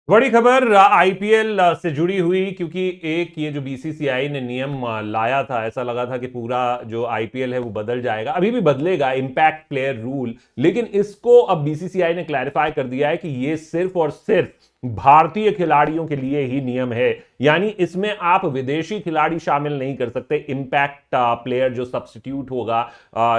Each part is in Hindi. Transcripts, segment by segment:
बड़ी खबर आईपीएल से जुड़ी हुई, क्योंकि एक ये जो बीसीसीआई ने नियम लाया था, ऐसा लगा था कि पूरा जो आईपीएल है वो बदल जाएगा। अभी भी बदलेगा, इंपैक्ट प्लेयर रूल। लेकिन इसको अब बीसीसीआई ने क्लैरिफाई कर दिया है कि ये सिर्फ और सिर्फ भारतीय खिलाड़ियों के लिए ही नियम है। यानी इसमें आप विदेशी खिलाड़ी शामिल नहीं कर सकते। इंपैक्ट प्लेयर जो सब्स्टिट्यूट होगा,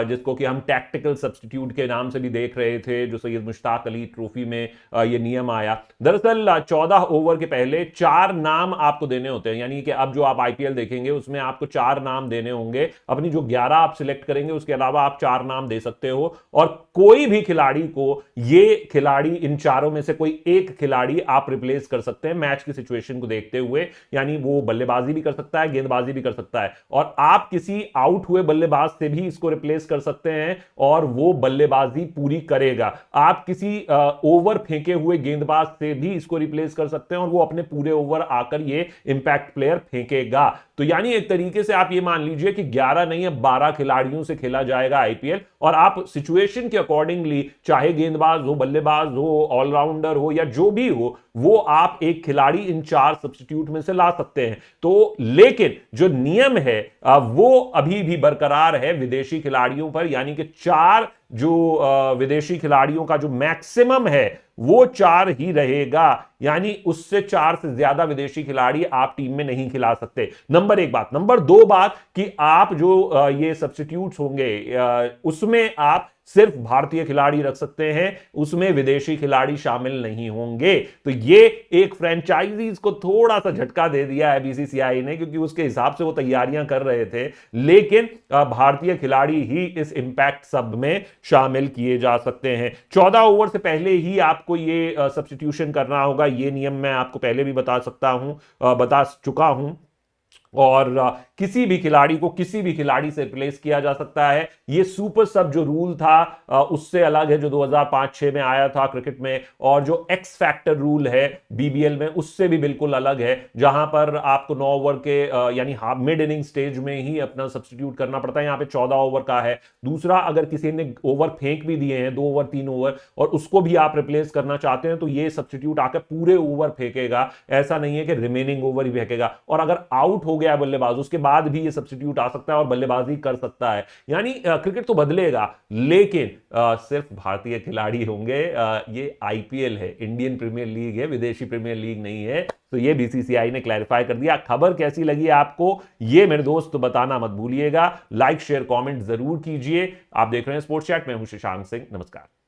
जिसको कि हम टैक्टिकल सब्स्टिट्यूट के नाम से भी देख रहे थे, जो सैयद मुश्ताक अली ट्रॉफी में ये नियम आया। दरअसल 14 ओवर के पहले 4 नाम आपको देने होते हैं। यानी कि अब जो आप आईपीएल देखेंगे उसमें आपको 4 नाम देने होंगे। अपनी जो 11 आप सिलेक्ट करेंगे उसके अलावा आप 4 नाम दे सकते हो, और कोई भी खिलाड़ी को, ये खिलाड़ी इन चारों में से कोई एक खिलाड़ी आप रिप्लेस कर सकते हैं मैच की सिचुएशन को देखते हुए। यानी वो बल्लेबाजी भी कर सकता है, गेंदबाजी भी कर सकता है, और आप किसी आउट हुए बल्लेबाज से भी इसको रिप्लेस कर सकते हैं और वो बल्लेबाजी पूरी करेगा। आप किसी ओवर फेंके हुए गेंदबाज से भी इसको रिप्लेस कर सकते हैं और वो अपने पूरे ओवर आकर ये इंपैक्ट प्लेयर फेंकेगा। तो यानी एक तरीके से आप ये मान लीजिए कि 11 नहीं, अब 12 खिलाड़ियों से खेला जाएगा आईपीएल, और आप सिचुएशन के अकॉर्डिंगली, चाहे गेंदबाज हो, बल्लेबाज हो, ऑलराउंडर हो या जो भी हो, वो आप एक खिलाड़ी इन 4 सब्स्टिट्यूट में से ला सकते हैं। तो लेकिन जो नियम है वो अभी भी बरकरार है विदेशी खिलाड़ियों पर। यानी कि 4 जो विदेशी खिलाड़ियों का जो मैक्सिमम है वो 4 ही रहेगा। यानी उससे 4 से ज्यादा विदेशी खिलाड़ी आप टीम में नहीं खिला सकते। नंबर 1 बात। नंबर 2 बात कि आप जो ये सब्स्टिट्यूट्स होंगे उसमें आप सिर्फ भारतीय खिलाड़ी रख सकते हैं, उसमें विदेशी खिलाड़ी शामिल नहीं होंगे। तो ये एक फ्रेंचाइजीज को थोड़ा सा झटका दे दिया है बीसीसीआई ने, क्योंकि उसके हिसाब से वो तैयारियां कर रहे थे। लेकिन भारतीय खिलाड़ी ही इस इंपैक्ट सब में शामिल किए जा सकते हैं। 14 ओवर से पहले ही आपको ये सब्स्टिट्यूशन करना होगा। ये नियम मैं आपको पहले भी बता चुका हूं। और किसी भी खिलाड़ी को किसी भी खिलाड़ी से रिप्लेस किया जा सकता है। ये सुपर सब जो रूल था उससे अलग है, जो 2005-6 में आया था क्रिकेट में, और जो एक्स फैक्टर रूल है बीबीएल में, उससे भी बिल्कुल अलग है, जहां पर आपको 9 ओवर के यानी मिड इनिंग स्टेज में ही अपना सब्स्टिट्यूट करना पड़ता है। यहां पे 14 ओवर का है। दूसरा, अगर किसी ने ओवर फेंक भी दिए हैं, 2 ओवर 3 ओवर, और उसको भी आप रिप्लेस करना चाहते हैं, तो ये सब्स्टिट्यूट आकर पूरे ओवर फेंकेगा। ऐसा नहीं है कि रिमेनिंग ओवर ही फेंकेगा। और अगर आउट हो गया बल्लेबाज, उसके बाद भी ये सब्स्टिट्यूट आ सकता है और बल्लेबाजी कर सकता है। यानी क्रिकेट तो बदलेगा, लेकिन सिर्फ भारतीय खिलाड़ी होंगे। ये आईपीएल है, इंडियन प्रीमियर लीग है, विदेशी प्रीमियर लीग नहीं है। तो ये बीसीसीआई ने क्लैरिफाई कर दिया। खबर कैसी लगी आपको, ये मेरे दोस्त बताना मत भूलिएगा। लाइक शेयर कमेंट जरूर कीजिए। आप देख रहे हैं स्पोर्ट्स चैट में, हूं शशांक सिंह। नमस्कार।